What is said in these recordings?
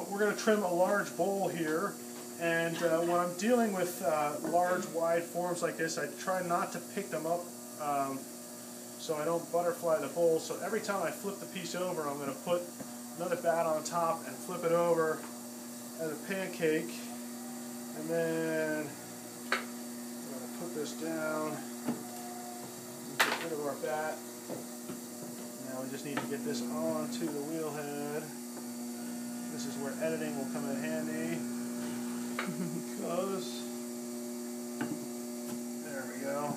we're going to trim a large bowl here, and when I'm dealing with large, wide forms like this, I try not to pick them up so I don't butterfly the bowl. So every time I flip the piece over, I'm going to put another bat on top and flip it over as a pancake, and then I'm going to put this down and get rid of our bat. Now we just need to get this onto the wheel head. This is where editing will come in handy, because, there we go.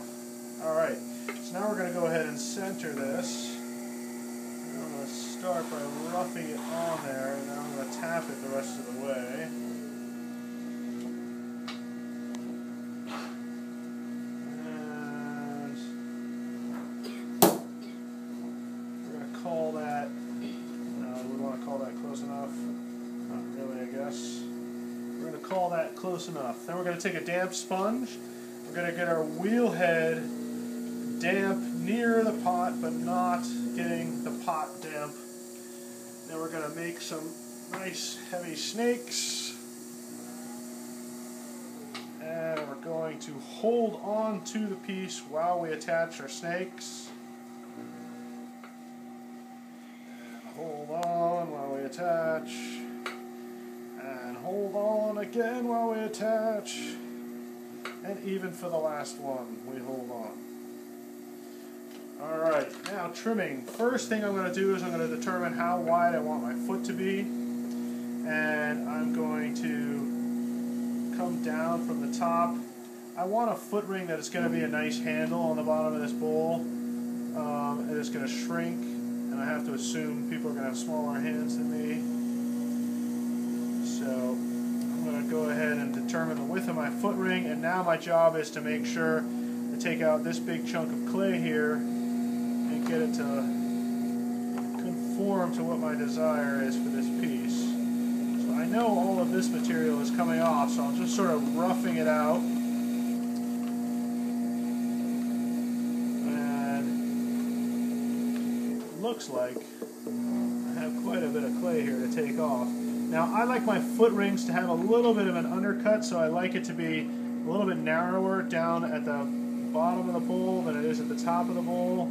Alright, so now we're going to go ahead and center this. I'm going to start by roughing it on there, and then I'm going to tap it the rest of the way. And we're going to call that, we want to call that close enough. Not really, I guess. We're going to call that close enough. Then we're going to take a damp sponge. We're going to get our wheel head damp near the pot, but not getting the pot damp. Then we're going to make some nice heavy snakes. And we're going to hold on to the piece while we attach our snakes. And hold on while we attach. And hold on again while we attach. And even for the last one, we hold on. Alright, now trimming. First thing I'm going to do is I'm going to determine how wide I want my foot to be. And I'm going to come down from the top. I want a foot ring that is going to be a nice handle on the bottom of this bowl. And it's going to shrink. And I have to assume people are going to have smaller hands than me. So I'm going to go ahead and determine the width of my foot ring, and now my job is to make sure to take out this big chunk of clay here and get it to conform to what my desire is for this piece. So I know all of this material is coming off, so I'm just sort of roughing it out. And it looks like I have quite a bit of clay here to take off. Now, I like my foot rings to have a little bit of an undercut, so I like it to be a little bit narrower down at the bottom of the bowl than it is at the top of the bowl,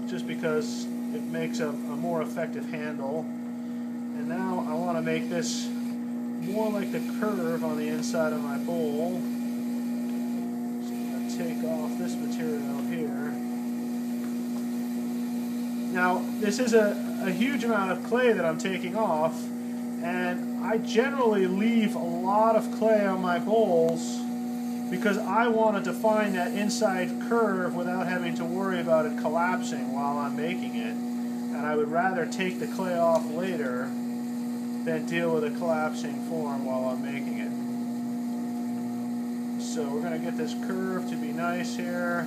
just because it makes a more effective handle. And now I want to make this more like the curve on the inside of my bowl. So I'm going to take off this material here. Now, this is a huge amount of clay that I'm taking off, and I generally leave a lot of clay on my bowls because I want to define that inside curve without having to worry about it collapsing while I'm making it. And I would rather take the clay off later than deal with a collapsing form while I'm making it. So we're going to get this curve to be nice here.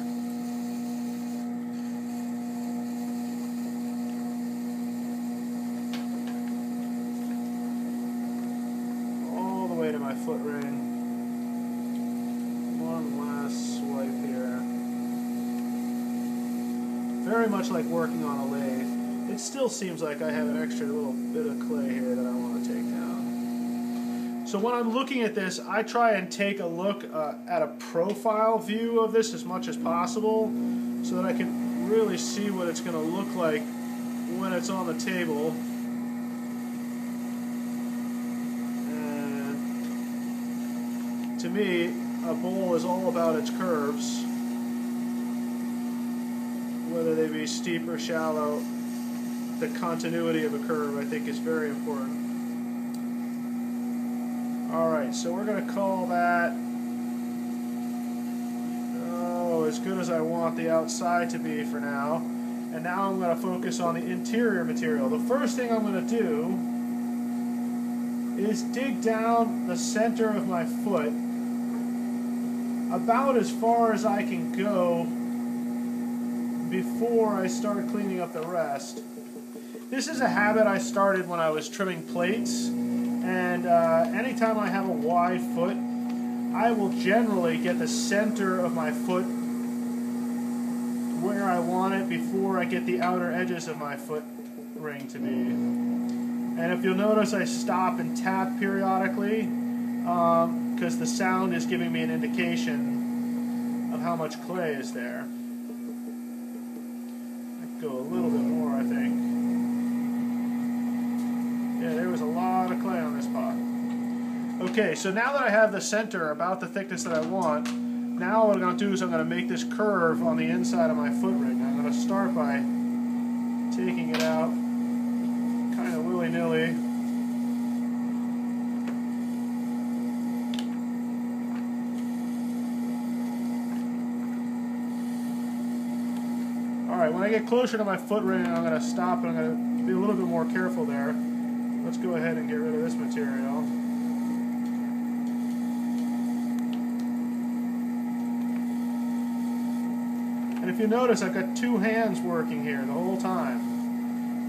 To my foot ring. One last swipe here. Very much like working on a lathe. It still seems like I have an extra little bit of clay here that I want to take down. So when I'm looking at this, I try and take a look at a profile view of this as much as possible so that I can really see what it's going to look like when it's on the table. To me, a bowl is all about its curves, whether they be steep or shallow. The continuity of a curve, I think, is very important. Alright, so we're going to call that, as good as I want the outside to be for now. And now I'm going to focus on the interior material. The first thing I'm going to do is dig down the center of my foot about as far as I can go before I start cleaning up the rest. This is a habit I started when I was trimming plates, and anytime I have a wide foot, I will generally get the center of my foot where I want it before I get the outer edges of my foot ring to be. And if you'll notice, I stop and tap periodically because the sound is giving me an indication of how much clay is there. I'd go a little bit more, I think. Yeah, there was a lot of clay on this pot. Okay, so now that I have the center about the thickness that I want, now what I'm going to do is I'm going to make this curve on the inside of my foot ring. I'm going to start by taking it out kind of willy-nilly. Alright, when I get closer to my foot ring, I'm going to stop and I'm going to be a little bit more careful there. Let's go ahead and get rid of this material. And if you notice, I've got two hands working here the whole time.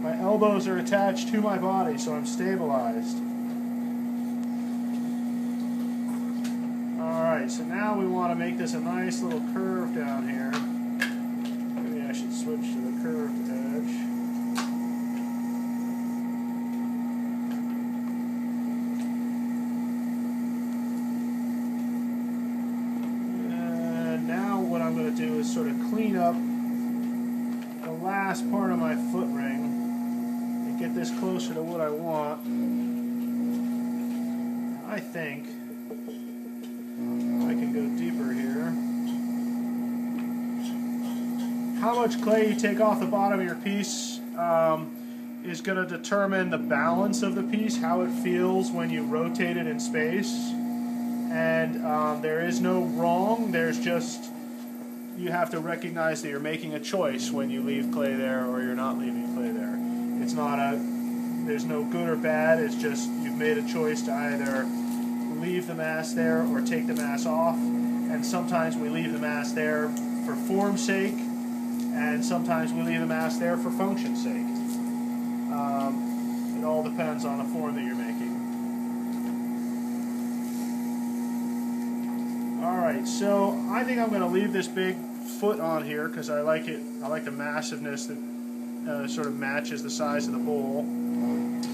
My elbows are attached to my body, so I'm stabilized. Alright, so now we want to make this a nice little curve down here. Maybe I should switch to the curved edge. I'm going to do is sort of clean up the last part of my foot ring and get this closer to what I want. I think I can go deeper here. How much clay you take off the bottom of your piece is going to determine the balance of the piece, how it feels when you rotate it in space. And there is no wrong, there's just you have to recognize that you're making a choice when you leave clay there or you're not leaving clay there. It's not there's no good or bad, it's just you've made a choice to either leave the mass there or take the mass off. And sometimes we leave the mass there for form's sake, and sometimes we leave the mass there for function's sake. It all depends on the form that you're making. Alright, so I think I'm going to leave this big foot on here because I like it. I like the massiveness that sort of matches the size of the bowl. There's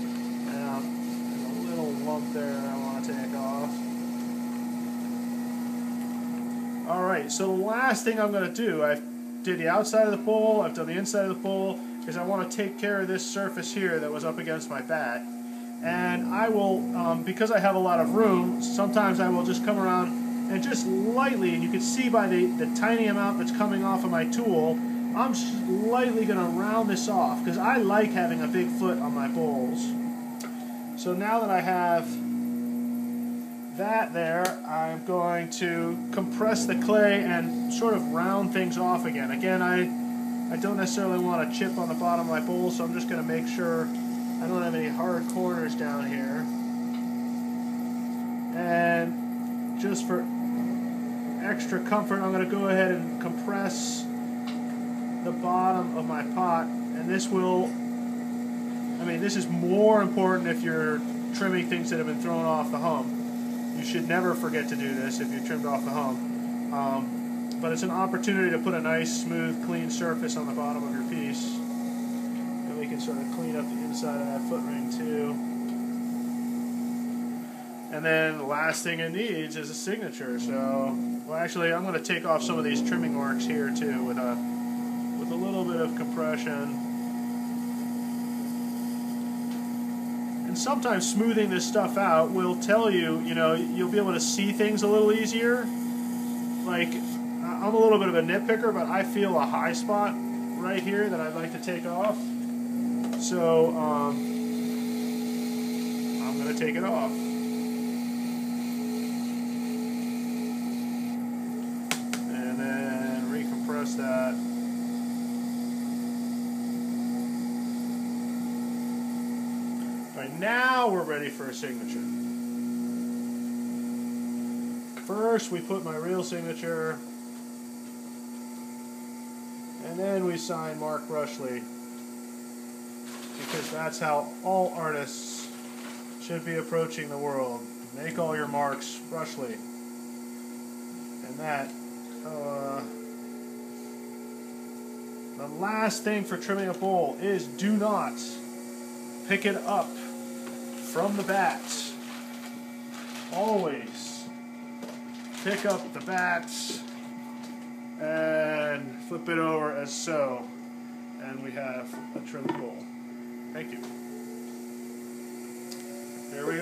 a little lump there that I want to take off. Alright, so the last thing I'm going to do, I did the outside of the bowl, I've done the inside of the bowl, because I want to take care of this surface here that was up against my bat. And I will, because I have a lot of room, sometimes I will just come around and just lightly, and you can see by the tiny amount that's coming off of my tool, I'm slightly going to round this off because I like having a big foot on my bowls. So now that I have that there, I'm going to compress the clay and sort of round things off again. Again, I don't necessarily want a chip on the bottom of my bowl, so I'm just going to make sure I don't have any hard corners down here. And just for extra comfort, I'm going to go ahead and compress the bottom of my pot, and this will, I mean, this is more important if you're trimming things that have been thrown off the hump. You should never forget to do this if you trimmed off the hump. But it's an opportunity to put a nice, smooth, clean surface on the bottom of your piece. And we can sort of clean up the inside of that foot ring too. And then the last thing it needs is a signature. So, well, actually, I'm going to take off some of these trimming marks here too with a little bit of compression. And sometimes smoothing this stuff out will tell you, you'll be able to see things a little easier. Like, I'm a little bit of a nitpicker, but I feel a high spot right here that I'd like to take off. So, I'm going to take it off. And then recompress that. Alright, now we're ready for a signature. First, we put my real signature, and then we sign Mark Rushley, because that's how all artists should be approaching the world. Make all your marks Rushley. And that, the last thing for trimming a bowl is do not pick it up from the bats. Always pick up the bats and flip it over as so. And we have a trimmed bowl. Thank you. Here we go.